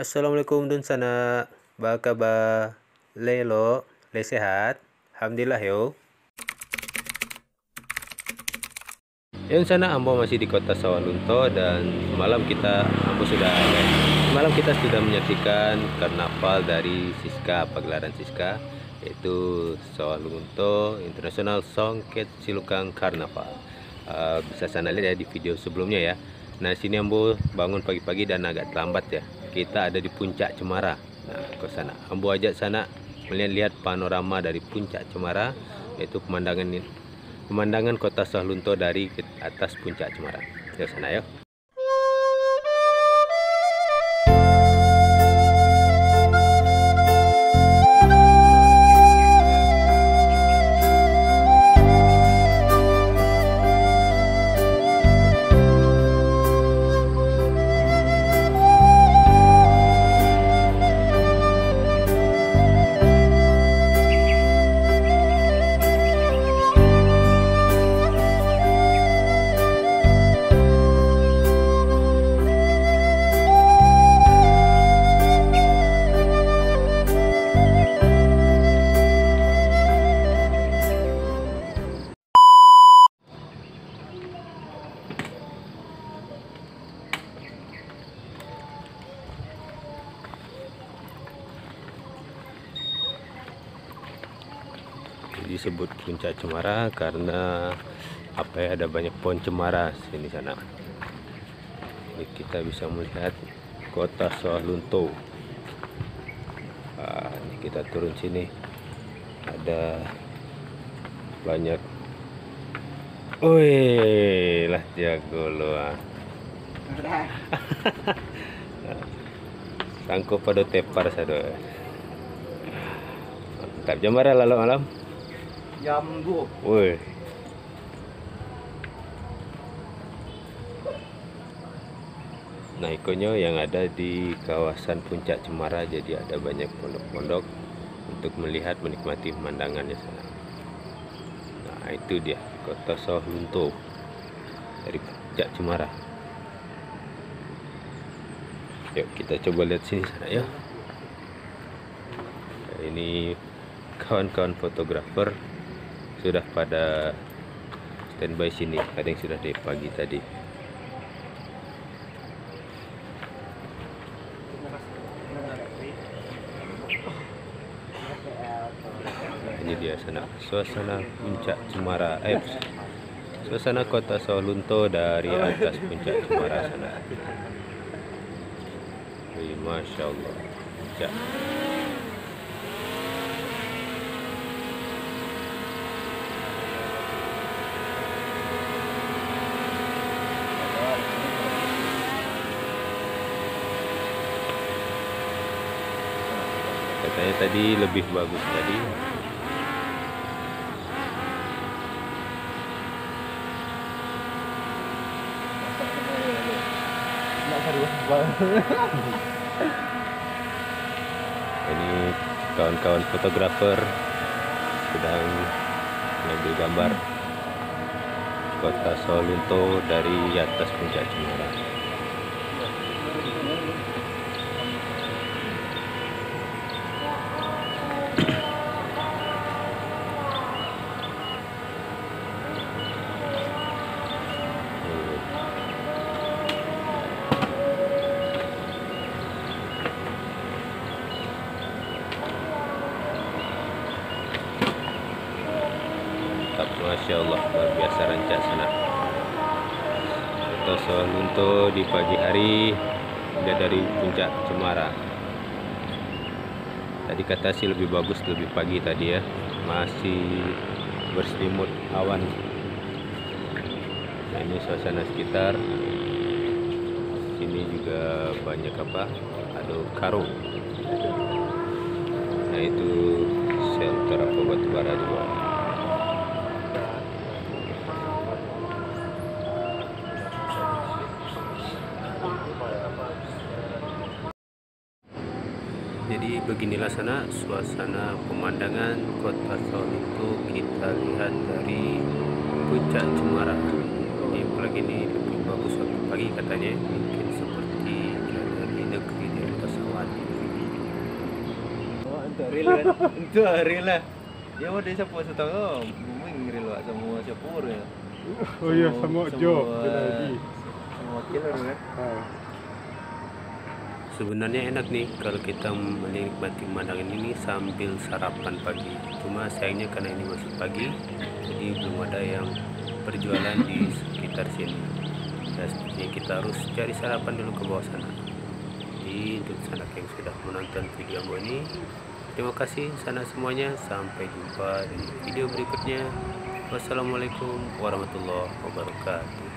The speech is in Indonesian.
Assalamualaikum dun sana. Ba kabar? Lo, le sehat? Alhamdulillah yo. Yang sana ambo masih di kota Sawalunto dan semalam kita sudah menyaksikan karnaval dari Siska, pagelaran Siska, yaitu Sawalunto International Songket Silukang Carnaval. Bisa sana lihat ya di video sebelumnya ya. Nah, sini ambo bangun pagi-pagi dan agak terlambat ya. Kita ada di Puncak Cemara. Nah, ke sana. Ambo ajak sana melihat panorama dari Puncak Cemara, yaitu pemandangan kota Sawalunto dari atas Puncak Cemara. Ke sana ya. Disebut Puncak Cemara karena ada banyak pohon cemara sini sana. Jadi kita bisa melihat kota Sawalunto. Ini kita turun sini, ada banyak. Wih, lah jago lo. Sangko pada tepar sado. Mantap Jemara lalu malam. Jam 2. Woi. Nah, ikonnya yang ada di kawasan Puncak Cemara, jadi ada banyak pondok-pondok untuk melihat menikmati pemandangannya sana. Nah, itu dia kota Sawalunto dari Puncak Cemara. Yuk kita coba lihat sini sana ya. Nah, ini kawan-kawan fotografer sudah pada standby sini, ada yang sudah dari pagi tadi. Ini dia sana suasana Puncak Cemara, suasana kota Sawalunto dari atas Puncak Cemara sana. Wih, masya Allah. Puncak. Katanya tadi lebih bagus tadi. Ini kawan-kawan fotografer sedang mengambil gambar kota Sawalunto dari atas Puncak Cemara. Masya Allah, luar biasa rancak sana. Kota Sawalunto di pagi hari dia dari Puncak Cemara. Tadi kata sih lebih bagus lebih pagi tadi ya, masih berselimut awan. Nah, ini suasana sekitar. Sini juga banyak ada karung. Nah, itu shelter batubara juga. Jadi beginilah sana suasana pemandangan kota Sawalunto kita lihat dari Puncak Cemara. Jadi pagi ini lebih bagus waktu pagi katanya, mungkin seperti di negeri di atas awan. Untuk real kan? Untuk real lah. Ya mau desa pun setengah booming real lah semua siapur ya. Oh iya, sama Jo lagi. Semua killer kan? Sebenarnya enak nih kalau kita menikmati pemandangan ini sambil sarapan pagi. Cuma sayangnya karena ini masih pagi, jadi belum ada yang berjualan di sekitar sini. Ya, sepertinya kita harus cari sarapan dulu ke bawah sana. Jadi untuk sanak yang sudah menonton video ini, terima kasih sana semuanya. Sampai jumpa di video berikutnya. Wassalamualaikum warahmatullahi wabarakatuh.